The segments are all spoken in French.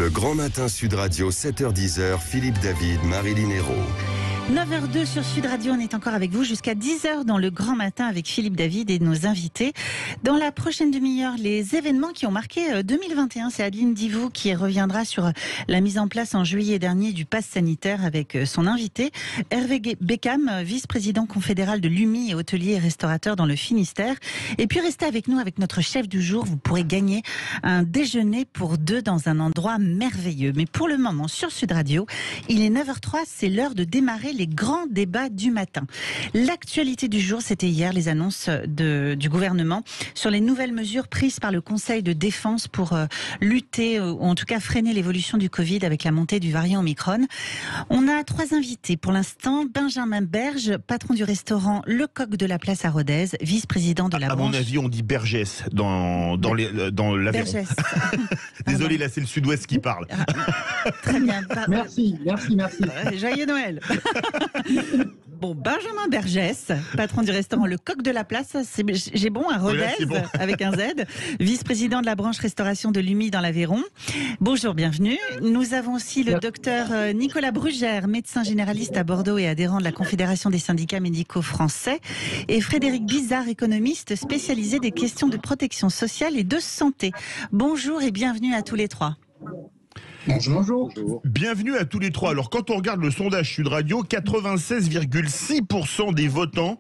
Le Grand Matin Sud Radio, 7h-10h, Philippe David, Marilyn Hérault. 9h02 sur Sud Radio, on est encore avec vous jusqu'à 10h dans le Grand Matin avec Philippe David et nos invités. Dans la prochaine demi-heure, les événements qui ont marqué 2021, c'est Adeline Divou qui reviendra sur la mise en place en juillet dernier du pass sanitaire avec son invité, Hervé Beckham, vice-président confédéral de l'UMI et hôtelier et restaurateur dans le Finistère. Et puis restez avec nous avec notre chef du jour, vous pourrez gagner un déjeuner pour deux dans un endroit merveilleux. Mais pour le moment, sur Sud Radio, il est 9h03, c'est l'heure de démarrer les grands débats du matin. L'actualité du jour, c'était hier les annonces du gouvernement sur les nouvelles mesures prises par le Conseil de défense pour lutter, ou en tout cas freiner l'évolution du Covid avec la montée du variant Omicron. On a trois invités pour l'instant. Benjamin Berge, patron du restaurant Le Coq de la Place à Rodez, vice-président de la branche. À mon avis, on dit Bergès dans l'Aveyron. Bergès. Désolé, là c'est le Sud-Ouest qui parle. Très bien. Merci. Joyeux Noël. Bon, Benjamin Bergès, patron du restaurant Le Coq de la Place, j'ai bon, à Rodez, ouais, bon. avec un Z, vice-président de la branche restauration de l'UMI dans l'Aveyron. Bonjour, bienvenue. Nous avons aussi le docteur Nicolas Brugère, médecin généraliste à Bordeaux et adhérent de la Confédération des syndicats médicaux français, et Frédéric Bizard, économiste spécialisé des questions de protection sociale et de santé. Bonjour et bienvenue à tous les trois. Bonjour. Bienvenue à tous les trois. Alors, quand on regarde le sondage Sud Radio, 96,6% des votants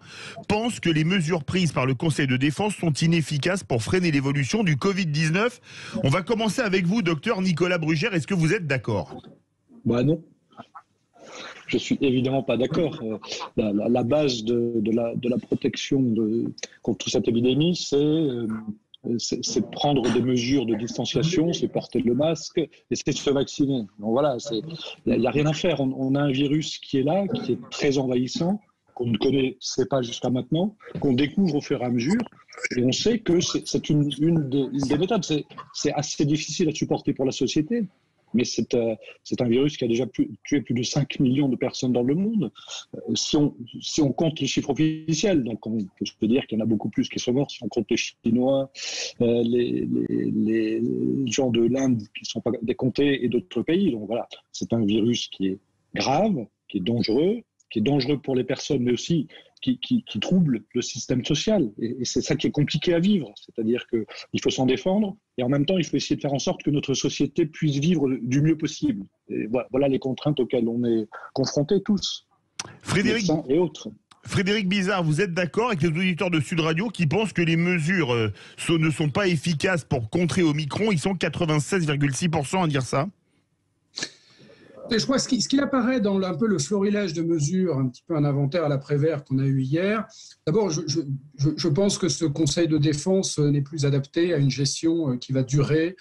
pensent que les mesures prises par le Conseil de défense sont inefficaces pour freiner l'évolution du Covid-19. On va commencer avec vous, docteur Nicolas Brugère. Est-ce que vous êtes d'accord ? Bah non. Je suis évidemment pas d'accord. La base de la protection contre cette épidémie, c'est prendre des mesures de distanciation, c'est porter le masque et c'est se vacciner. Donc voilà, il n'y a rien à faire. On a un virus qui est là, qui est très envahissant, qu'on ne connaissait pas jusqu'à maintenant, qu'on découvre au fur et à mesure. Et on sait que c'est une des méthodes. C'est assez difficile à supporter pour la société. Mais c'est un virus qui a déjà tué plus de 5 millions de personnes dans le monde. Si on compte les chiffres officiels, donc je peux dire qu'il y en a beaucoup plus qui sont morts, si on compte les Chinois, les gens de l'Inde qui ne sont pas décomptés et d'autres pays. Donc voilà, c'est un virus qui est grave, qui est dangereux pour les personnes, mais aussi qui trouble le système social. Et c'est ça qui est compliqué à vivre. C'est-à-dire qu'il faut s'en défendre et en même temps, il faut essayer de faire en sorte que notre société puisse vivre du mieux possible. Et voilà les contraintes auxquelles on est confrontés tous, médecins et autres. Frédéric Bizard, vous êtes d'accord avec les auditeurs de Sud Radio qui pensent que les mesures ne sont pas efficaces pour contrer Omicron? Ils sont 96,6% à dire ça. Je crois ce qu'il apparaît dans un peu le florilège de mesures, un petit peu un inventaire à l'après-vert qu'on a eu hier. D'abord, je pense que ce Conseil de défense n'est plus adapté à une gestion qui va durer,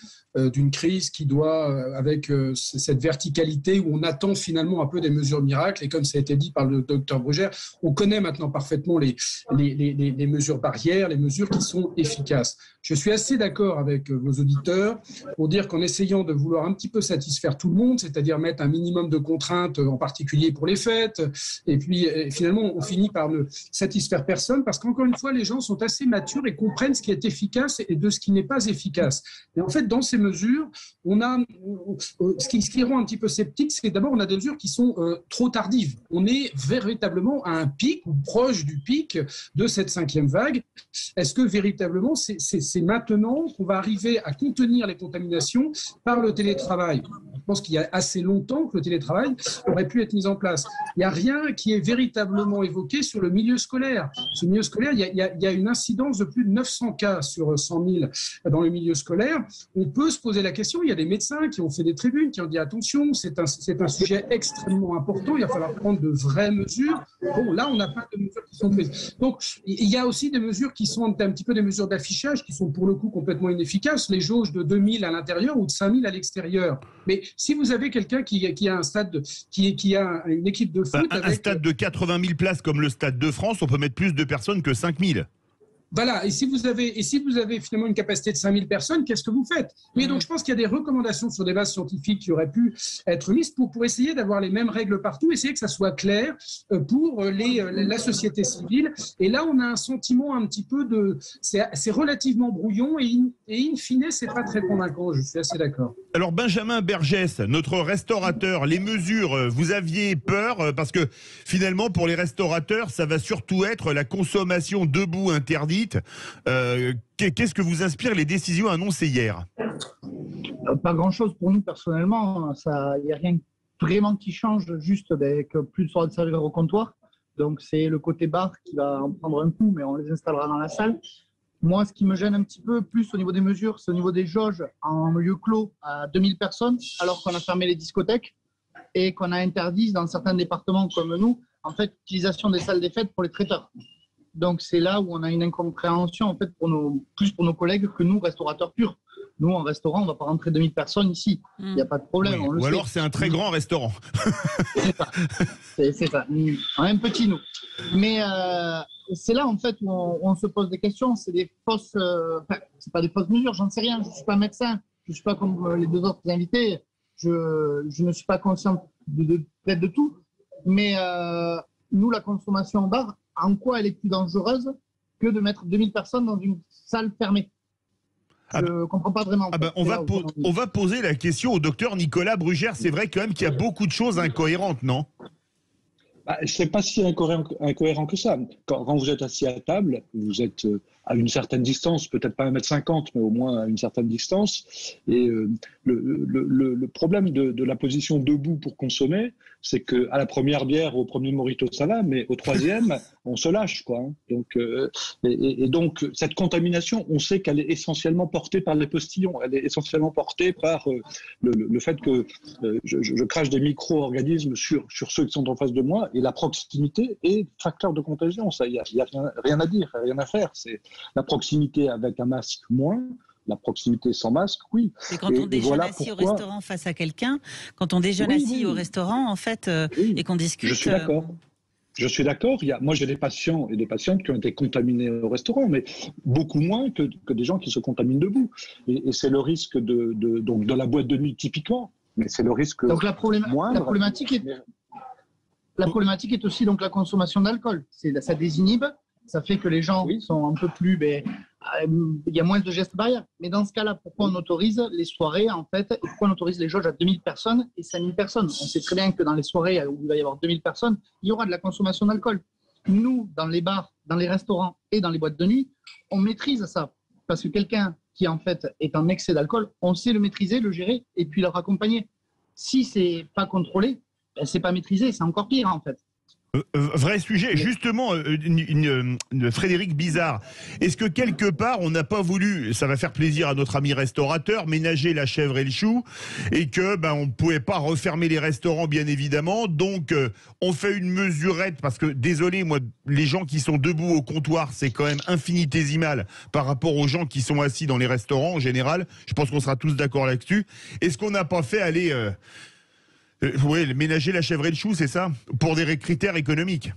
d'une crise qui doit, avec cette verticalité où on attend finalement un peu des mesures miracles. Et comme ça a été dit par le docteur Brugère, on connaît maintenant parfaitement les mesures barrières, les mesures qui sont efficaces. Je suis assez d'accord avec vos auditeurs pour dire qu'en essayant de vouloir un petit peu satisfaire tout le monde, c'est-à-dire mettre un minimum de contraintes, en particulier pour les fêtes, et puis finalement on finit par ne satisfaire personne, parce qu'encore une fois, les gens sont assez matures et comprennent ce qui est efficace et de ce qui n'est pas efficace. Et en fait, dans ces mesures, on a ce qui rend un petit peu sceptique, c'est que d'abord on a des mesures qui sont trop tardives. On est véritablement à un pic ou proche du pic de cette 5e vague. Est-ce que véritablement c'est maintenant qu'on va arriver à contenir les contaminations par le télétravail? Je pense qu'il y a assez longtemps que le télétravail aurait pu être mis en place. Il n'y a rien qui est véritablement évoqué sur le milieu scolaire. Ce milieu scolaire, il y a une incidence de plus de 900 cas sur 100 000 dans le milieu scolaire. On peut se poser la question, il y a des médecins qui ont fait des tribunes, qui ont dit attention, c'est un sujet extrêmement important, il va falloir prendre de vraies mesures. Bon, là, on n'a pas de mesures qui sont prises. Donc, il y a aussi des mesures qui sont un petit peu des mesures d'affichage qui sont pour le coup complètement inefficaces, les jauges de 2000 à l'intérieur ou de 5000 à l'extérieur. Mais si vous avez quelqu'un qui a un stade, qui a une équipe de foot... Un stade de 80 000 places comme le Stade de France, on peut mettre plus de personnes que 5 000. Voilà, et si vous avez finalement une capacité de 5000 personnes, qu'est-ce que vous faites? Mais donc je pense qu'il y a des recommandations sur des bases scientifiques qui auraient pu être mises pour essayer d'avoir les mêmes règles partout, essayer que ça soit clair pour la société civile. Et là, on a un sentiment un petit peu c'est relativement brouillon et in fine, c'est pas très convaincant, je suis assez d'accord. Alors Benjamin Bergès, notre restaurateur, les mesures, vous aviez peur parce que finalement pour les restaurateurs, ça va surtout être la consommation debout interdite. Qu'est-ce que vous inspirent les décisions annoncées hier? Pas grand-chose pour nous personnellement. Il n'y a rien vraiment qui change, juste avec plus de soirées de serveurs au comptoir. Donc c'est le côté bar qui va en prendre un coup, mais on les installera dans la salle. Moi, ce qui me gêne un petit peu plus au niveau des mesures, c'est au niveau des jauges en lieu clos à 2000 personnes, alors qu'on a fermé les discothèques et qu'on a interdit dans certains départements comme nous, en fait, l'utilisation des salles des fêtes pour les traiteurs. Donc c'est là où on a une incompréhension en fait plus pour nos collègues que nous, restaurateurs purs. Nous, en restaurant, on ne va pas rentrer 2000 personnes ici. Il n'y a pas de problème. Oui. Ou alors c'est un très grand restaurant. C'est ça. On est un petit, nous. Mais c'est là, en fait, où on se pose des questions. C'est des fausses... c'est pas des fausses mesures, j'en sais rien. Je ne suis pas médecin. Je ne suis pas comme les deux autres invités. Je ne suis pas conscient peut-être de tout. Mais nous, la consommation en bar, en quoi elle est plus dangereuse que de mettre 2000 personnes dans une salle fermée? Je ne comprends pas vraiment. On va poser la question au docteur Nicolas Brugère. C'est vrai quand même qu'il y a beaucoup de choses incohérentes, non? C'est pas si incohérent que ça. Quand vous êtes assis à table, vous êtes à une certaine distance, peut-être pas 1,50 m, mais au moins à une certaine distance. Et le problème de la position debout pour consommer, c'est qu'à la première bière, au premier mojito, ça va, mais au troisième, on se lâche, quoi. Donc, cette contamination, on sait qu'elle est essentiellement portée par les postillons. Elle est essentiellement portée par le fait que je crache des micro-organismes sur ceux qui sont en face de moi. Et la proximité est facteur de contagion. Ça, il y a rien à dire, rien à faire. C'est la proximité avec un masque moins. La proximité sans masque, oui. Et quand on déjeune assis au restaurant face à quelqu'un, quand on déjeune assis au restaurant, en fait, et qu'on discute... Je suis d'accord. Je suis d'accord. Moi, j'ai des patients et des patientes qui ont été contaminés au restaurant, mais beaucoup moins que des gens qui se contaminent debout. Et c'est le risque de la boîte de nuit, typiquement. Mais c'est le risque donc la problématique est aussi donc la consommation d'alcool. Ça désinhibe, ça fait que les gens sont un peu plus... il y a moins de gestes barrières. Mais dans ce cas-là, pourquoi on autorise les soirées, en fait, et pourquoi on autorise les jauges à 2000 personnes et 5000 personnes? On sait très bien que dans les soirées où il va y avoir 2000 personnes, il y aura de la consommation d'alcool. Nous, dans les bars, dans les restaurants et dans les boîtes de nuit, on maîtrise ça. Parce que quelqu'un qui, en fait, est en excès d'alcool, on sait le maîtriser, le gérer et puis le raccompagner. Si c'est pas contrôlé, c'est pas maîtrisé, c'est encore pire, en fait. Vrai sujet, justement, Frédéric Bizarre, est-ce que quelque part on n'a pas voulu, ça va faire plaisir à notre ami restaurateur, ménager la chèvre et le chou, et que on ne pouvait pas refermer les restaurants bien évidemment, donc on fait une mesurette, parce que désolé moi, les gens qui sont debout au comptoir c'est quand même infinitésimal par rapport aux gens qui sont assis dans les restaurants en général, je pense qu'on sera tous d'accord là-dessus. Est-ce qu'on n'a pas fait aller... oui, ménager la chèvre et le chou, c'est ça? Pour des critères économiques.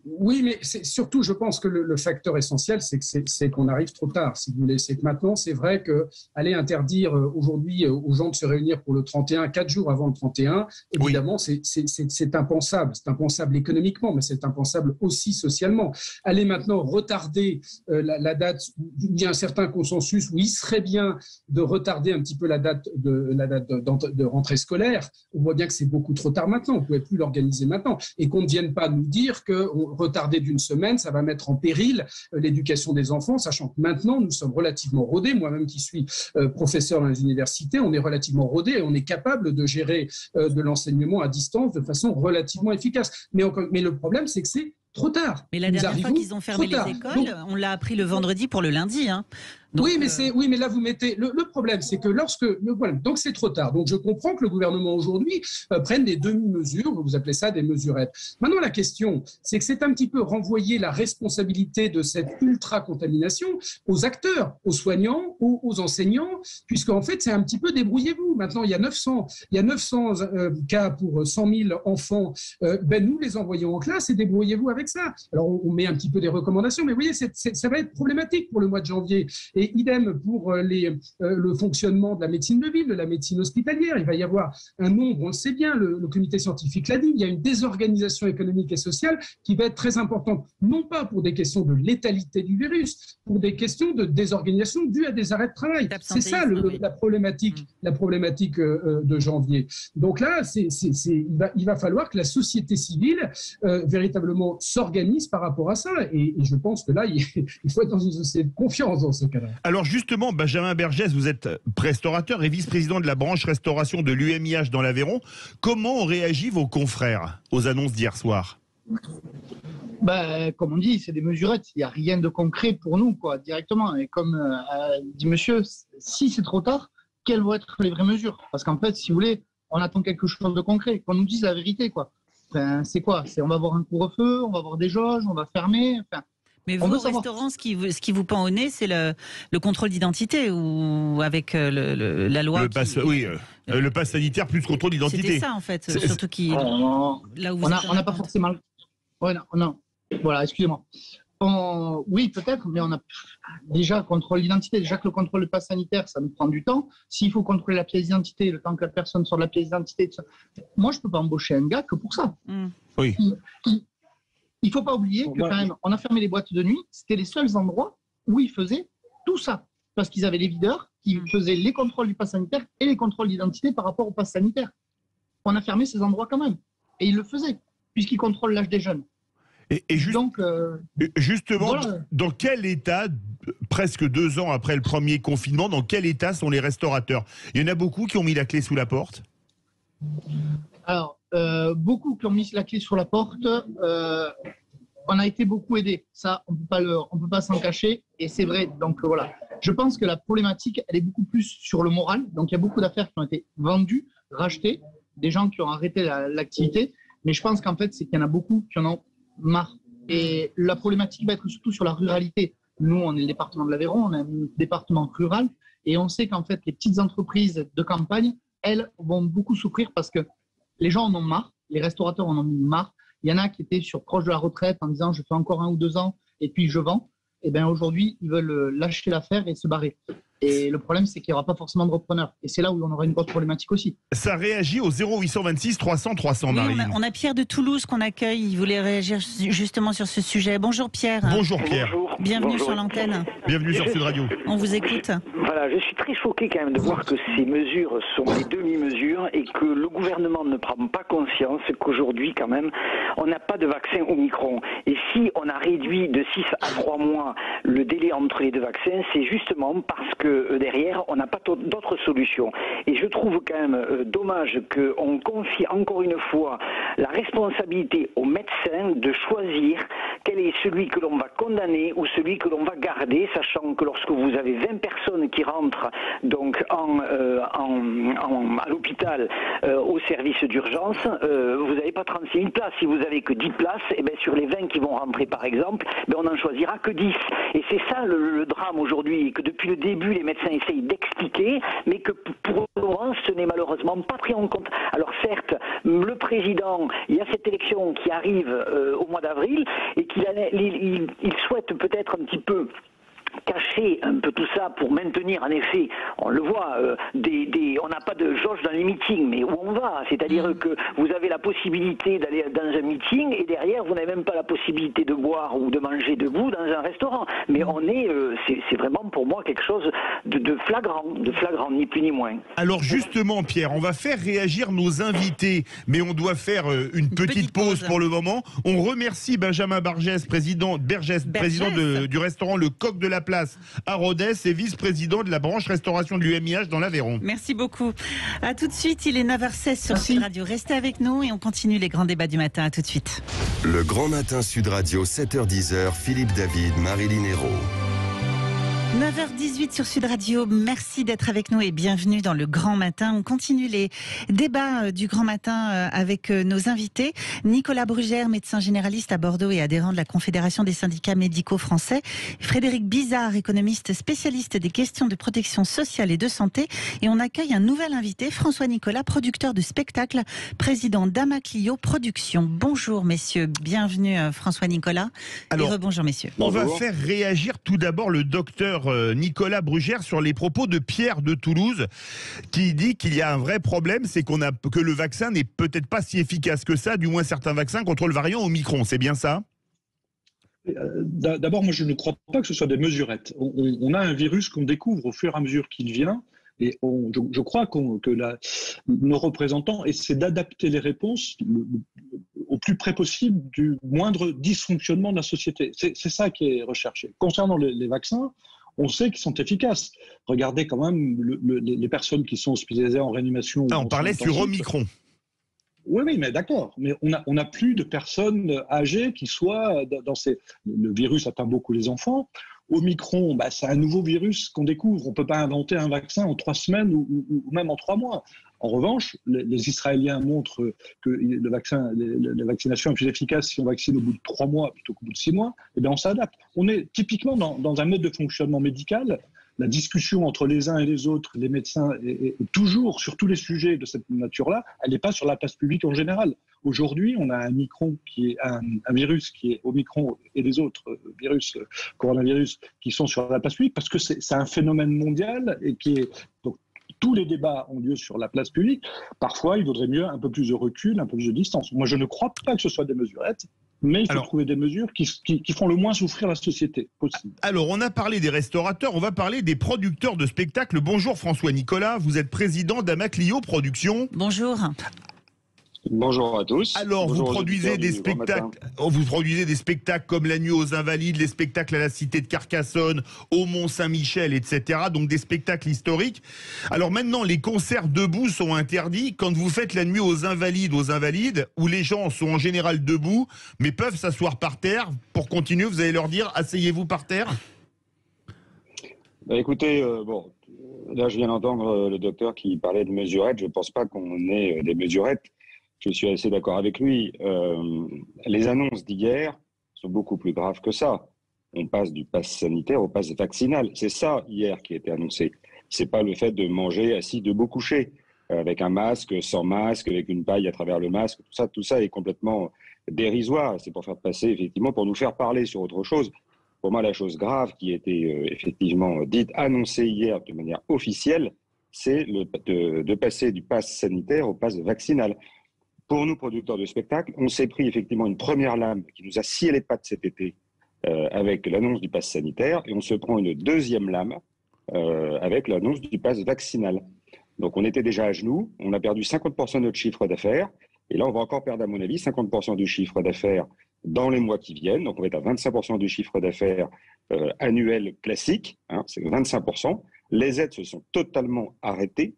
Oui, mais c'est surtout, je pense que le facteur essentiel, c'est qu'on arrive trop tard, si vous voulez. C'est que maintenant, c'est vrai qu'aller interdire aujourd'hui aux gens de se réunir pour le 31, 4 jours avant le 31, évidemment, c'est impensable. C'est impensable économiquement, mais c'est impensable aussi socialement. Aller maintenant retarder la date, il y a un certain consensus où il serait bien de retarder un petit peu la date de rentrée scolaire. On voit bien que c'est beaucoup trop tard maintenant. On ne pouvait plus l'organiser maintenant. Et qu'on ne vienne pas nous dire que retarder d'une semaine, ça va mettre en péril l'éducation des enfants, sachant que maintenant, nous sommes relativement rodés. Moi-même qui suis professeur dans les universités, on est relativement rodés et on est capable de gérer de l'enseignement à distance de façon relativement efficace. Mais le problème, c'est que c'est trop tard. Mais la dernière fois qu'ils ont fermé les écoles, on l'a appris le vendredi pour le lundi. Donc, oui, mais là vous mettez le problème, c'est que donc c'est trop tard. Donc je comprends que le gouvernement aujourd'hui prenne des demi-mesures, vous appelez ça des mesurettes. Maintenant la question, c'est que c'est un petit peu renvoyer la responsabilité de cette ultra-contamination aux acteurs, aux soignants, aux enseignants, puisque en fait c'est un petit peu débrouillez-vous. Maintenant il y a 900 cas pour 100 000 enfants. Nous les envoyons en classe et débrouillez-vous avec ça. Alors on met un petit peu des recommandations, mais vous voyez ça va être problématique pour le mois de janvier. Et idem pour le fonctionnement de la médecine de ville, de la médecine hospitalière. Il va y avoir un nombre, on le sait bien, le comité scientifique l'a dit, il y a une désorganisation économique et sociale qui va être très importante, non pas pour des questions de létalité du virus, pour des questions de désorganisation dues à des arrêts de travail. C'est ça la problématique de janvier. Donc là, il va falloir que la société civile véritablement s'organise par rapport à ça. Et je pense que là, il faut être dans une société de confiance dans ce cas-là. Alors justement, Benjamin Bergès, vous êtes restaurateur et vice-président de la branche restauration de l'UMIH dans l'Aveyron. Comment ont réagi vos confrères aux annonces d'hier soir ? Comme on dit, c'est des mesurettes. Il n'y a rien de concret pour nous, directement. Et comme dit monsieur, si c'est trop tard, quelles vont être les vraies mesures ? Parce qu'en fait, si vous voulez, on attend quelque chose de concret. Qu'on nous dise la vérité, c'est quoi ? On va avoir un couvre-feu, on va avoir des jauges, on va fermer. Mais vos restaurants, ce qui vous pend au nez, c'est le contrôle d'identité ou avec la loi. Le pass sanitaire plus contrôle d'identité. C'était ça en fait, surtout là où vous on n'a pas forcément. Ouais, non. Voilà, excusez-moi. Oui, peut-être, mais on a déjà contrôle d'identité. Déjà que le contrôle de pass sanitaire, ça nous prend du temps. S'il faut contrôler la pièce d'identité, le temps que la personne sort de la pièce d'identité, moi, je ne peux pas embaucher un gars que pour ça. Oui. Il ne faut pas oublier que quand même, on a fermé les boîtes de nuit. C'était les seuls endroits où ils faisaient tout ça. Parce qu'ils avaient les videurs qui faisaient les contrôles du pass sanitaire et les contrôles d'identité par rapport au pass sanitaire. On a fermé ces endroits quand même. Et ils le faisaient, puisqu'ils contrôlent l'âge des jeunes. Justement, voilà. Dans quel état, presque 2 ans après le premier confinement, dans quel état sont les restaurateurs ? Il y en a beaucoup qui ont mis la clé sous la porte ? Alors, beaucoup qui ont mis la clé sur la porte, on a été beaucoup aidés. Ça, on peut pas s'en cacher, et c'est vrai. Donc voilà, je pense que la problématique, elle est beaucoup plus sur le moral. Donc il y a beaucoup d'affaires qui ont été vendues, rachetées, des gens qui ont arrêté l'activité. Mais je pense qu'en fait, c'est qu'il y en a beaucoup qui en ont marre. Et la problématique va être surtout sur la ruralité. Nous, on est le département de l'Aveyron, on est un département rural, et on sait qu'en fait, les petites entreprises de campagne, elles vont beaucoup souffrir parce que les gens en ont marre, les restaurateurs en ont marre. Il y en a qui étaient proche de la retraite en disant je fais encore 1 ou 2 ans et puis je vends. Et bien aujourd'hui, ils veulent lâcher l'affaire et se barrer. Et le problème, c'est qu'il n'y aura pas forcément de repreneurs. Et c'est là où on aura une grosse problématique aussi. Ça réagit au 0826 300 300, Marie. On a Pierre de Toulouse qu'on accueille. Il voulait réagir justement sur ce sujet. Bonjour Pierre. Bonjour Pierre. Bienvenue sur l'antenne. Bienvenue sur Sud Radio. On vous écoute. Voilà, je suis très choqué quand même de voir que ces mesures sont des demi-mesures et que le gouvernement ne prend pas conscience qu'aujourd'hui quand même, on n'a pas de vaccin Omicron. Et si on a réduit de 6 à 3 mois le délai entre les 2 vaccins, c'est justement parce que derrière, on n'a pas d'autres solutions. Et je trouve quand même dommage qu'on confie encore une fois la responsabilité aux médecins de choisir quel est celui que l'on va condamner ou celui que l'on va garder, sachant que lorsque vous avez 20 personnes qui rentrent donc à l'hôpital au service d'urgence, vous n'avez pas 36 000 places. Si vous n'avez que 10 places, et bien sur les 20 qui vont rentrer par exemple, on n'en choisira que 10. Et c'est ça le drame aujourd'hui, que depuis le début les médecins essayent d'expliquer, mais que pour le moment ce n'est malheureusement pas pris en compte. Alors certes, le président, il y a cette élection qui arrive au mois d'avril et il souhaite peut-être un petit peu cacher un peu tout ça pour maintenir en effet, on le voit, on n'a pas de jauge dans les meetings, mais où on va, c'est-à-dire que vous avez la possibilité d'aller dans un meeting et derrière vous n'avez même pas la possibilité de boire ou de manger debout dans un restaurant, mais on est, c'est vraiment pour moi quelque chose de flagrant, ni plus ni moins. Alors justement Pierre, on va faire réagir nos invités, mais on doit faire une petite pause pour le moment. On remercie Benjamin Bergès, président du restaurant Le Coq de la Place à Rodez et vice-président de la branche restauration de l'UMIH dans l'Aveyron. Merci beaucoup. À tout de suite, il est 9h16 sur Sud Radio. Restez avec nous et on continue les grands débats du matin. À tout de suite. Le Grand Matin Sud Radio, 7h-10h, Philippe David, Marilyn Hérault. 9h18 sur Sud Radio, merci d'être avec nous et bienvenue dans le Grand Matin. On continue les débats du Grand Matin avec nos invités. Nicolas Brugère, médecin généraliste à Bordeaux et adhérent de la Confédération des syndicats médicaux français. Frédéric Bizard, économiste spécialiste des questions de protection sociale et de santé. Et on accueille un nouvel invité, François Nicolas, producteur de spectacle, président d'Amaclio Productions. Bonjour messieurs, bienvenue François Nicolas. Alors, et rebonjour messieurs. On va faire réagir tout d'abord le docteur Nicolas Brugère sur les propos de Pierre de Toulouse qui dit qu'il y a un vrai problème, c'est que le vaccin n'est peut-être pas si efficace que ça, du moins certains vaccins contre le variant Omicron, c'est bien ça ? D'abord, moi je ne crois pas que ce soit des mesurettes. On a un virus qu'on découvre au fur et à mesure qu'il vient et je crois que nos représentants essaient d'adapter les réponses au plus près possible du moindre dysfonctionnement de la société. C'est ça qui est recherché. Concernant les vaccins, on sait qu'ils sont efficaces. Regardez quand même les personnes qui sont hospitalisées en réanimation. On parlait sur Omicron. Oui, mais d'accord. Mais on n'a plus de personnes âgées qui soient dans ces... Le virus atteint beaucoup les enfants. Omicron, c'est un nouveau virus qu'on découvre. On ne peut pas inventer un vaccin en 3 semaines ou même en 3 mois. En revanche, les Israéliens montrent que la vaccination est plus efficace si on vaccine au bout de 3 mois plutôt qu'au bout de 6 mois. Eh bien, on s'adapte. On est typiquement dans un mode de fonctionnement médical. La discussion entre les uns et les autres, les médecins, est toujours sur tous les sujets de cette nature-là, elle n'est pas sur la place publique en général. Aujourd'hui, on a un virus qui est Omicron et les autres coronavirus qui sont sur la place publique parce que c'est un phénomène mondial et qui est... Donc, tous les débats ont lieu sur la place publique. Parfois, il vaudrait mieux un peu plus de recul, un peu plus de distance. Moi, je ne crois pas que ce soit des mesurettes, mais il faut trouver des mesures qui font le moins souffrir la société possible. Alors, on a parlé des restaurateurs, on va parler des producteurs de spectacles. Bonjour François Nicolas, vous êtes président d'Amaclio Productions. Bonjour. Bonjour à tous. Alors, vous produisez des spectacles comme La Nuit aux Invalides, les spectacles à la Cité de Carcassonne, au Mont-Saint-Michel, etc. Donc des spectacles historiques. Alors maintenant, les concerts debout sont interdits. Quand vous faites La Nuit aux Invalides, où les gens sont en général debout, mais peuvent s'asseoir par terre, pour continuer, vous allez leur dire, asseyez-vous par terre ? Écoutez, là je viens d'entendre le docteur qui parlait de mesurettes. Je ne pense pas qu'on ait des mesurettes. Je suis assez d'accord avec lui. Les annonces d'hier sont beaucoup plus graves que ça. On passe du pass sanitaire au pass vaccinal. C'est ça, hier, qui a été annoncé. C'est pas le fait de manger assis, debout, couché, avec un masque, sans masque, avec une paille à travers le masque. Tout ça est complètement dérisoire. C'est pour faire passer, effectivement, pour nous faire parler sur autre chose. Pour moi, la chose grave qui a été effectivement dite, annoncée hier de manière officielle, c'est de passer du pass sanitaire au pass vaccinal. Pour nous, producteurs de spectacles, on s'est pris effectivement une première lame qui nous a scié les pattes cet été avec l'annonce du pass sanitaire, et on se prend une deuxième lame avec l'annonce du pass vaccinal. Donc on était déjà à genoux, on a perdu 50% de notre chiffre d'affaires, et là on va encore perdre à mon avis 50% du chiffre d'affaires dans les mois qui viennent. Donc on va être à 25% du chiffre d'affaires annuel classique, c'est 25%. Les aides se sont totalement arrêtées,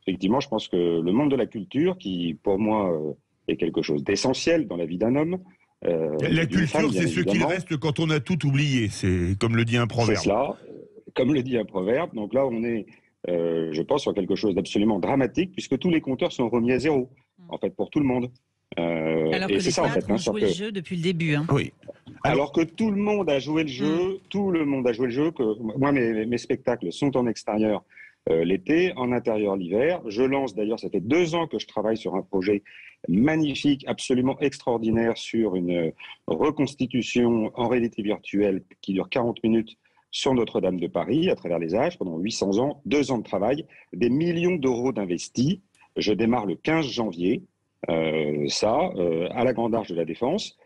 effectivement, je pense que le monde de la culture, qui pour moi est quelque chose d'essentiel dans la vie d'un homme. La culture, c'est ce qu'il reste quand on a tout oublié, c'est comme le dit un proverbe. C'est cela, comme le dit un proverbe. Donc là, on est, je pense, sur quelque chose d'absolument dramatique, puisque tous les compteurs sont remis à zéro, en fait, pour tout le monde. Alors que les théâtres ont joué le jeu depuis le début. Oui. Alors que tout le monde a joué le jeu, moi, mes spectacles sont en extérieur l'été, en intérieur l'hiver. Je lance d'ailleurs, ça fait 2 ans que je travaille sur un projet magnifique, absolument extraordinaire, sur une reconstitution en réalité virtuelle qui dure 40 minutes sur Notre-Dame de Paris, à travers les âges, pendant 800 ans, 2 ans de travail, des millions d'euros d'investis. Je démarre le 15 janvier, à la Grande Arche de la Défense.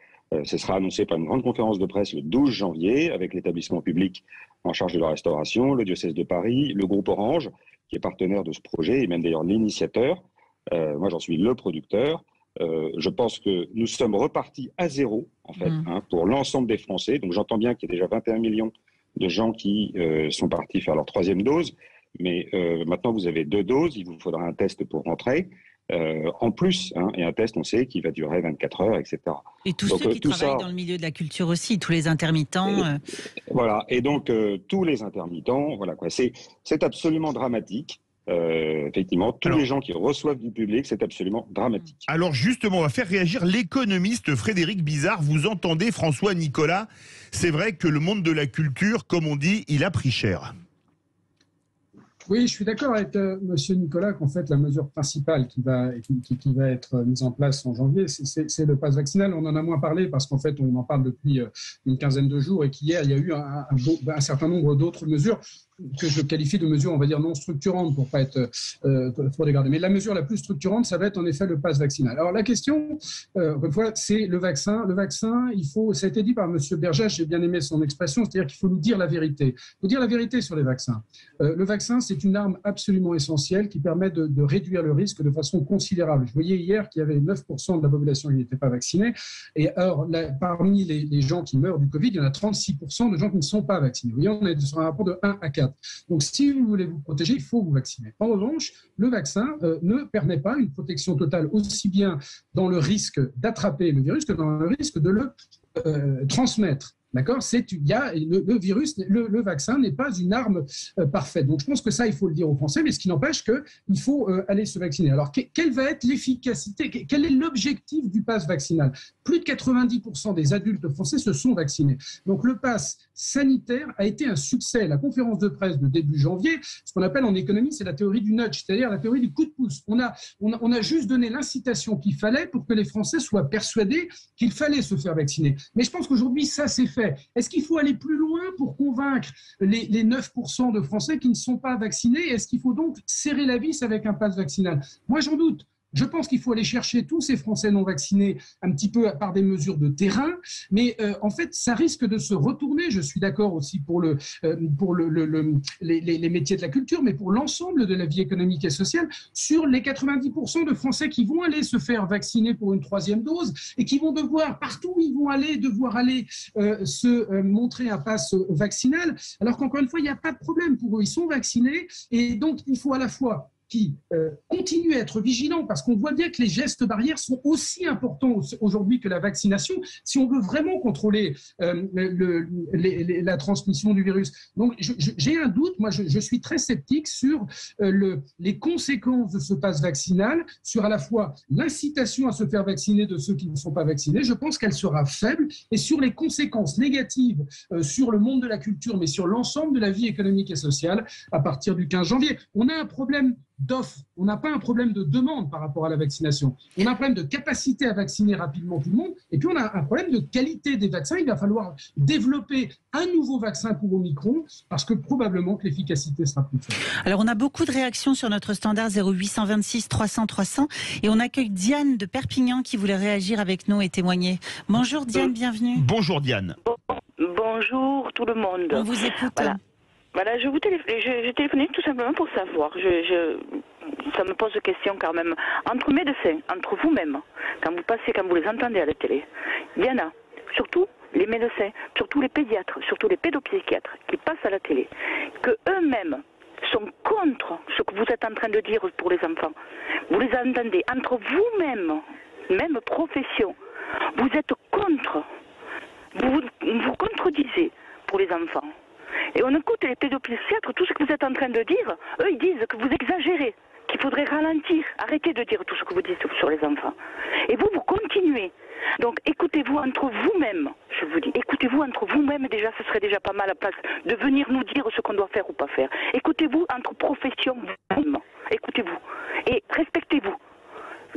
Ce sera annoncé par une grande conférence de presse le 12 janvier avec l'établissement public en charge de la restauration, le diocèse de Paris, le groupe Orange, qui est partenaire de ce projet et même d'ailleurs l'initiateur. Moi, j'en suis le producteur. Je pense que nous sommes repartis à zéro, en fait, pour l'ensemble des Français. Donc, j'entends bien qu'il y a déjà 21 millions de gens qui sont partis faire leur 3e dose. Mais maintenant, vous avez 2 doses. Il vous faudra un test pour rentrer. en plus, hein, et un test, on sait qu'il va durer 24 heures, etc. Et tous Donc, ceux qui tout travaillent ça, dans le milieu de la culture aussi, tous les intermittents. voilà, et donc tous les intermittents, voilà quoi. C'est absolument dramatique. Effectivement, tous les gens qui reçoivent du public, c'est absolument dramatique. Alors justement, on va faire réagir l'économiste Frédéric Bizard. Vous entendez François Nicolas, c'est vrai que le monde de la culture, comme on dit, il a pris cher. Oui, je suis d'accord avec Monsieur Nicolas qu'en fait la mesure principale qui va être mise en place en janvier, c'est le pass vaccinal. On en a moins parlé parce qu'en fait on en parle depuis une quinzaine de jours et qu'hier il y a eu un certain nombre d'autres mesures que je qualifie de mesures, on va dire, non structurantes pour pas être trop dégradé. Mais la mesure la plus structurante, ça va être en effet le pass vaccinal. Alors la question, encore une fois, c'est le vaccin. Le vaccin, ça a été dit par M. Berger, j'ai bien aimé son expression, c'est-à-dire qu'il faut nous dire la vérité. Il faut dire la vérité sur les vaccins. Le vaccin, c'est une arme absolument essentielle qui permet de réduire le risque de façon considérable. Je voyais hier qu'il y avait 9% de la population qui n'était pas vaccinée. Et alors, parmi les gens qui meurent du Covid, il y en a 36% de gens qui ne sont pas vaccinés. Vous voyez, on est sur un rapport de 1 à 4. Donc, si vous voulez vous protéger, il faut vous vacciner. En revanche, le vaccin ne permet pas une protection totale aussi bien dans le risque d'attraper le virus que dans le risque de le transmettre. D'accord ? Le virus, le vaccin n'est pas une arme parfaite. Donc, je pense que ça, il faut le dire aux Français, mais ce qui n'empêche qu'il faut aller se vacciner. Alors, quelle va être l'efficacité ? Quel est l'objectif du pass vaccinal ? Plus de 90% des adultes français se sont vaccinés. Donc, le pass sanitaire a été un succès. La conférence de presse de début janvier, ce qu'on appelle en économie, c'est la théorie du nudge, c'est-à-dire la théorie du coup de pouce. On a juste donné l'incitation qu'il fallait pour que les Français soient persuadés qu'il fallait se faire vacciner. Mais je pense qu'aujourd'hui, ça, c'est fait. Est-ce qu'il faut aller plus loin pour convaincre les 9% de Français qui ne sont pas vaccinés ? Est-ce qu'il faut donc serrer la vis avec un pass vaccinal ? Moi, j'en doute. Je pense qu'il faut aller chercher tous ces Français non vaccinés un petit peu par des mesures de terrain, mais en fait, ça risque de se retourner. Je suis d'accord aussi pour les métiers de la culture, mais pour l'ensemble de la vie économique et sociale, sur les 90% de Français qui vont aller se faire vacciner pour une 3e dose et qui vont devoir, partout où ils vont aller, se montrer un pass vaccinal, alors qu'encore une fois, il n'y a pas de problème pour eux. Ils sont vaccinés et donc il faut à la fois qui continuent à être vigilants parce qu'on voit bien que les gestes barrières sont aussi importants aujourd'hui que la vaccination si on veut vraiment contrôler la transmission du virus. Donc j'ai un doute, moi je suis très sceptique sur les conséquences de ce pass vaccinal, sur à la fois l'incitation à se faire vacciner de ceux qui ne sont pas vaccinés, je pense qu'elle sera faible, et sur les conséquences négatives sur le monde de la culture mais sur l'ensemble de la vie économique et sociale à partir du 15 janvier. On a un problème d'offre, on n'a pas un problème de demande par rapport à la vaccination. On a un problème de capacité à vacciner rapidement tout le monde, et puis on a un problème de qualité des vaccins. Il va falloir développer un nouveau vaccin pour Omicron, parce que probablement que l'efficacité sera plus faible. Alors on a beaucoup de réactions sur notre standard 0826 300 300, et on accueille Diane de Perpignan qui voulait réagir avec nous et témoigner. Bonjour Diane, bienvenue. Bonjour Diane. Bonjour tout le monde. On vous écoute. Voilà, je téléphonais tout simplement pour savoir. Ça me pose question quand même. Entre médecins, entre vous-même, quand vous les entendez à la télé, il y en a, surtout les médecins, surtout les pédiatres, surtout les pédopsychiatres qui passent à la télé, que eux-mêmes sont contre ce que vous êtes en train de dire pour les enfants. Vous les entendez entre vous-même, même profession, vous êtes contre, vous contredisez pour les enfants. Et on écoute les pédopsychiatres, tout ce que vous êtes en train de dire, eux ils disent que vous exagérez, qu'il faudrait ralentir, arrêter de dire tout ce que vous dites sur les enfants. Et vous continuez. Donc écoutez-vous entre vous-même, je vous dis, écoutez-vous entre vous-même, déjà ce serait déjà pas mal à place de venir nous dire ce qu'on doit faire ou pas faire. Écoutez-vous entre professions, écoutez-vous et respectez-vous.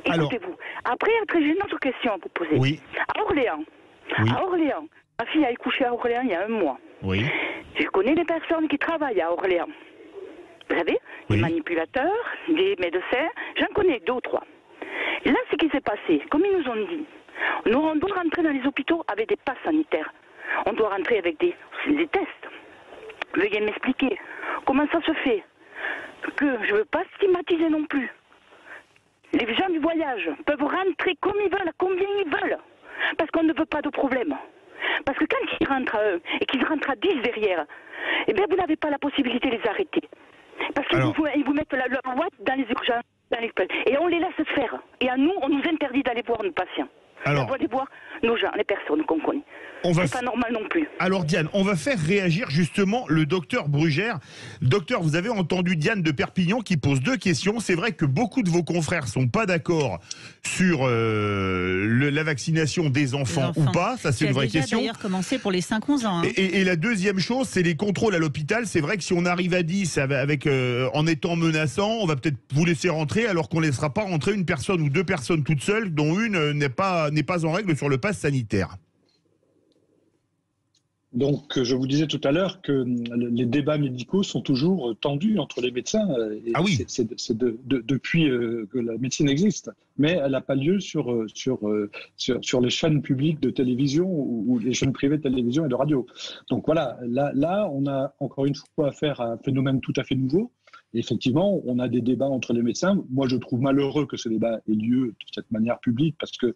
Écoutez-vous. Après j'ai une autre question à vous poser. Oui. À Orléans, ma fille a accouché à Orléans il y a 1 mois. Oui. Je connais des personnes qui travaillent à Orléans. Vous savez, des manipulateurs, des médecins, j'en connais 2 ou 3. Et là, ce qui s'est passé, comme ils nous ont dit, on doit rentrer dans les hôpitaux avec des passes sanitaires. On doit rentrer avec des tests. Veuillez m'expliquer comment ça se fait que je ne veux pas stigmatiser non plus. Les gens du voyage peuvent rentrer comme ils veulent, combien ils veulent, parce qu'on ne veut pas de problème. Parce que quand ils rentrent à eux et qu'ils rentrent à 10 derrière, eh bien vous n'avez pas la possibilité de les arrêter. Parce qu'ils vous mettent leur boîte dans les urgences, dans dans les... Et on les laisse faire. Et à nous, on nous interdit d'aller voir nos patients. Alors, on doit aller voir nos gens, les personnes qu'on connaît. C'est pas normal non plus. Alors Diane, on va faire réagir justement le docteur Brugère. Docteur, vous avez entendu Diane de Perpignan qui pose 2 questions. C'est vrai que beaucoup de vos confrères sont pas d'accord sur la vaccination des enfants ou pas. Ça, c'est une vraie question. D'ailleurs, commencé pour les 5-11 ans. Hein. Et la deuxième chose, c'est les contrôles à l'hôpital. C'est vrai que si on arrive à 10 avec, en étant menaçant, on va peut-être vous laisser rentrer alors qu'on ne laissera pas rentrer une personne ou 2 personnes toutes seules, dont une n'est pas en règle sur le pass sanitaire. Donc, je vous disais tout à l'heure que les débats médicaux sont toujours tendus entre les médecins. Et ah oui. C'est depuis que la médecine existe. Mais elle n'a pas lieu sur les chaînes publiques de télévision ou les chaînes privées de télévision et de radio. Donc voilà, là, on a encore une fois affaire à un phénomène tout à fait nouveau. Et effectivement, on a des débats entre les médecins. Moi, je trouve malheureux que ce débat ait lieu de cette manière publique parce que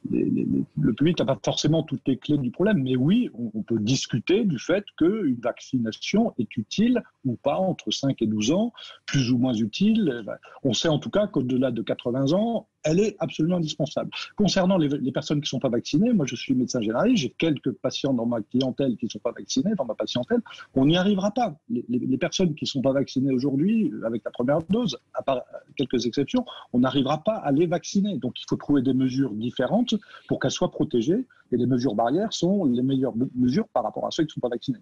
le public n'a pas forcément toutes les clés du problème. Mais oui, on peut discuter du fait qu'une vaccination est utile ou pas entre 5 et 12 ans, plus ou moins utile. On sait en tout cas qu'au-delà de 80 ans, elle est absolument indispensable. Concernant les personnes qui ne sont pas vaccinées, moi je suis médecin généraliste, j'ai quelques patients dans ma clientèle qui ne sont pas vaccinés, dans ma patientèle, on n'y arrivera pas. Les personnes qui ne sont pas vaccinées aujourd'hui, avec la première dose, à part quelques exceptions, on n'arrivera pas à les vacciner. Donc il faut trouver des mesures différentes pour qu'elles soient protégées, et les mesures barrières sont les meilleures mesures par rapport à ceux qui ne sont pas vaccinés.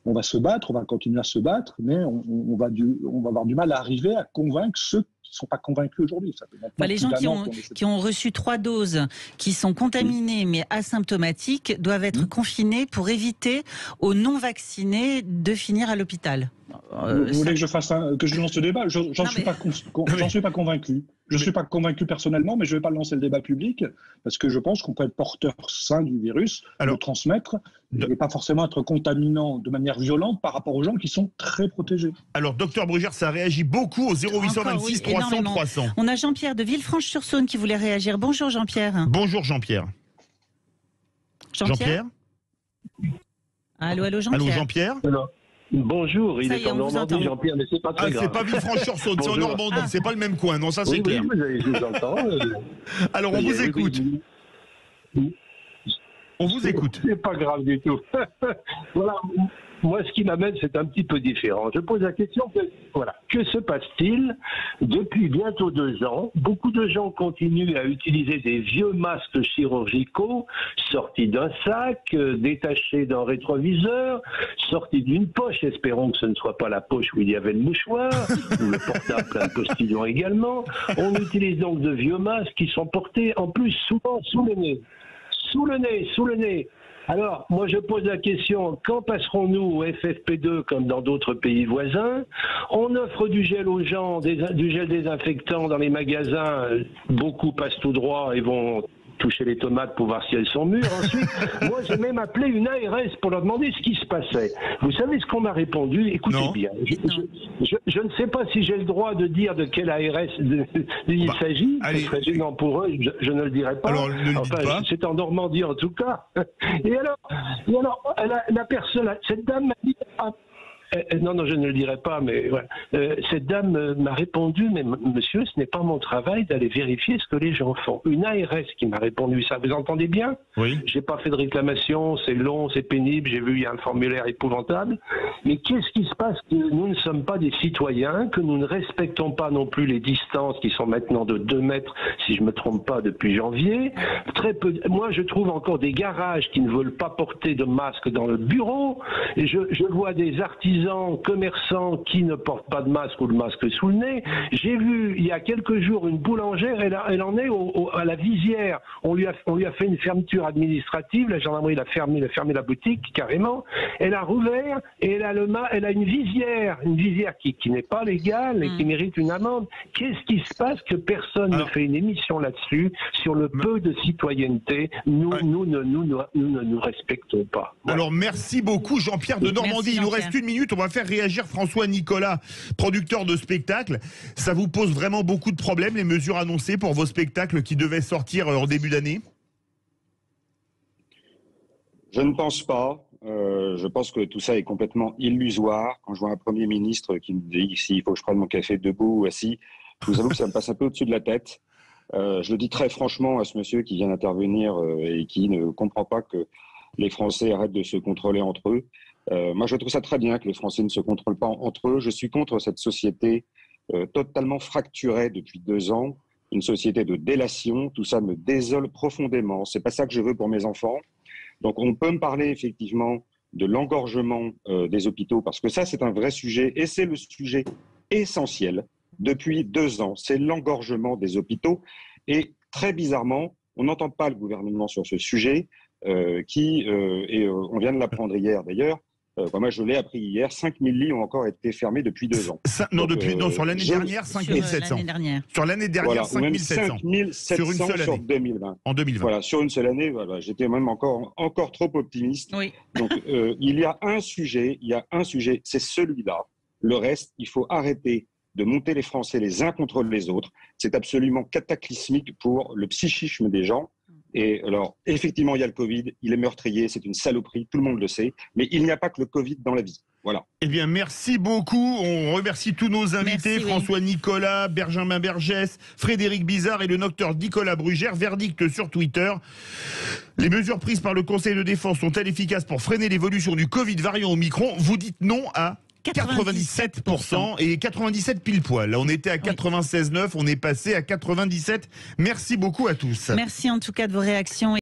On va se battre, on va continuer à se battre, mais on va avoir du mal à arriver à convaincre ceux qui ne sont pas convaincus aujourd'hui. Les gens qui ont reçu 3 doses, qui sont contaminés mais asymptomatiques, doivent être confinés pour éviter aux non-vaccinés de finir à l'hôpital. Vous voulez que je lance ce débat? J'en suis pas convaincu. Je ne suis pas convaincu personnellement, mais je ne vais pas lancer le débat public parce que je pense qu'on peut être porteur sain du virus, le transmettre, et pas forcément être contaminant de manière violente par rapport aux gens qui sont très protégés. Alors, docteur Brugère, ça réagit beaucoup au 0826 300 300. On a Jean-Pierre de Villefranche-sur-Saône qui voulait réagir. Bonjour Jean-Pierre. Bonjour Jean-Pierre. Jean-Pierre. Allô Jean-Pierre. Allô Jean-Pierre. Bonjour, il est en Normandie, Jean-Pierre, mais c'est pas très grave. C'est pas Villefranche-sur-Saône, c'est en Normandie, c'est pas le même coin, non, ça c'est clair. Oui, je vous entends. Alors, on vous écoute. On vous écoute. C'est pas grave du tout. Voilà. Moi, ce qui m'amène, c'est un petit peu différent. Je pose la question, que se passe-t-il depuis bientôt 2 ans? Beaucoup de gens continuent à utiliser des vieux masques chirurgicaux sortis d'un sac, détachés d'un rétroviseur, sortis d'une poche. Espérons que ce ne soit pas la poche où il y avait le mouchoir, ou le portable d'un postillon également. On utilise donc de vieux masques qui sont portés en plus souvent sous le nez. Sous le nez. Alors, moi je pose la question, quand passerons-nous au FFP2 comme dans d'autres pays voisins? On offre du gel aux gens, du gel désinfectant dans les magasins, beaucoup passent tout droit et vont toucher les tomates pour voir si elles sont mûres. Ensuite, moi j'ai même appelé une ARS pour leur demander ce qui se passait. Vous savez ce qu'on m'a répondu? Écoutez bien, je ne sais pas si j'ai le droit de dire de quelle ARS il s'agit. Ce serait gênant pour eux, je ne le dirai pas. Alors, ne le dites pas. C'est en Normandie en tout cas. Et alors la personne, cette dame m'a dit... non, je ne le dirai pas, mais cette dame m'a répondu, mais monsieur, ce n'est pas mon travail d'aller vérifier ce que les gens font. Une ARS qui m'a répondu ça, vous entendez bien? Oui. J'ai pas fait de réclamation, c'est long, c'est pénible, j'ai vu, il y a un formulaire épouvantable. Mais qu'est-ce qui se passe que nous ne sommes pas des citoyens, que nous ne respectons pas non plus les distances qui sont maintenant de 2 mètres, si je me trompe pas, depuis janvier. Très peu. Moi, je trouve encore des garages qui ne veulent pas porter de masque dans le bureau. Et je vois des artisans, commerçants qui ne portent pas de masque ou de masque sous le nez. J'ai vu il y a quelques jours une boulangère, elle en est à la visière. On lui a fait une fermeture administrative, la gendarmerie a fermé la boutique carrément. Elle a rouvert et elle a une visière qui n'est pas légale et qui mérite une amende. Qu'est-ce qui se passe que personne ne fait une émission là-dessus sur le peu de citoyenneté? Nous ne nous respectons pas. Voilà. Alors merci beaucoup Jean-Pierre de Normandie. Il nous reste 1 minute. On va faire réagir François Nicolas, producteur de spectacles. Ça vous pose vraiment beaucoup de problèmes, les mesures annoncées pour vos spectacles qui devaient sortir en début d'année? Je ne pense pas. Je pense que tout ça est complètement illusoire. Quand je vois un Premier ministre qui me dit s'il faut que je prenne mon café debout ou assis, Je vous avoue que ça me passe un peu au-dessus de la tête. Je le dis très franchement à ce monsieur qui vient d'intervenir et qui ne comprend pas que les Français arrêtent de se contrôler entre eux. Moi, je trouve ça très bien que les Français ne se contrôlent pas entre eux. Je suis contre cette société totalement fracturée depuis 2 ans, une société de délation. Tout ça me désole profondément. C'est pas ça que je veux pour mes enfants. Donc, on peut me parler effectivement de l'engorgement des hôpitaux, parce que ça, c'est un vrai sujet, et c'est le sujet essentiel depuis 2 ans. C'est l'engorgement des hôpitaux. Et très bizarrement, on n'entend pas le gouvernement sur ce sujet, on vient de l'apprendre hier d'ailleurs. Moi, je l'ai appris hier, 5000 lits ont encore été fermés depuis 2 ans. Sur l'année dernière, 5700. Sur l'année dernière, 5700. Sur une seule année. 2020. En 2020. Voilà, sur une seule année, voilà, j'étais même encore trop optimiste. Oui. Donc, il y a un sujet, c'est celui-là. Le reste, il faut arrêter de monter les Français les uns contre les autres. C'est absolument cataclysmique pour le psychisme des gens. Et alors, effectivement, il y a le Covid, il est meurtrier, c'est une saloperie, tout le monde le sait, mais il n'y a pas que le Covid dans la vie. Voilà. Eh bien, merci beaucoup. On remercie tous nos invités, François Nicolas, Benjamin Bergès, Frédéric Bizard et le docteur Nicolas Brugère. Verdict sur Twitter. Les mesures prises par le Conseil de défense sont-elles efficaces pour freiner l'évolution du Covid variant Omicron? Vous dites non à 97% et 97 pile poil. Là, on était à 96,9, on est passé à 97. Merci beaucoup à tous. Merci en tout cas de vos réactions.